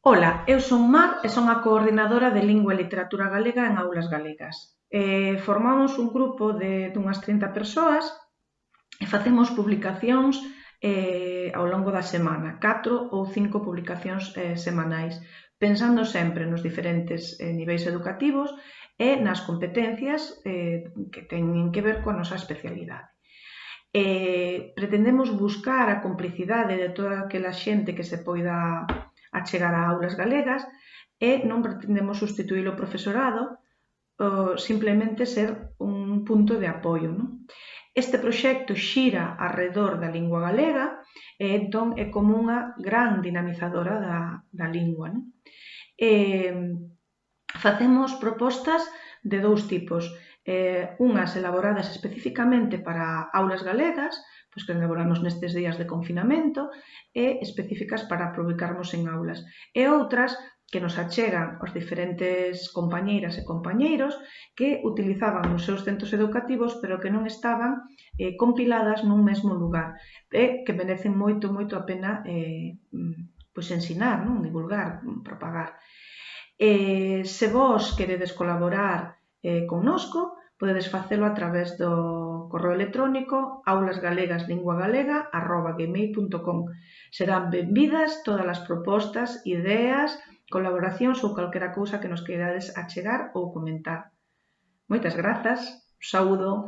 Ola, eu son Mar e son a coordinadora de Lingua e Literatura Galega en Aulas Galegas. Formamos un grupo dunhas 30 persoas e facemos publicacións ao longo da semana, 4 ou 5 publicacións semanais, pensando sempre nos diferentes niveis educativos e nas competencias que teñen que ver coa nosa especialidade. Pretendemos buscar a complicidade de toda aquela xente que se poida achegar a aulas galegas e non pretendemos substituir o profesorado, simplemente ser un punto de apoio, non? Este proxecto xira arredor da lingua galega e entón é como unha gran dinamizadora da lingua, non? Facemos propostas de dous tipos, unhas elaboradas especificamente para aulas galegas, pois que elaboramos nestes días de confinamento, e específicas para publicarmos en aulas, e outras que nos achegan aos diferentes compañeiras e compañeiros que utilizaban nos seus centros educativos pero que non estaban compiladas nun mesmo lugar e que merecen moito a pena pois ensinar, non? Divulgar, propagar. Se vos queredes colaborar connosco, podedes facelo a través do correo electrónico aulasgalegaslinguagalega@gmail.com. Serán benvidas todas as propostas, ideas, colaboracións ou calquera cousa que nos queirades achegar ou comentar. Moitas grazas, saúdo.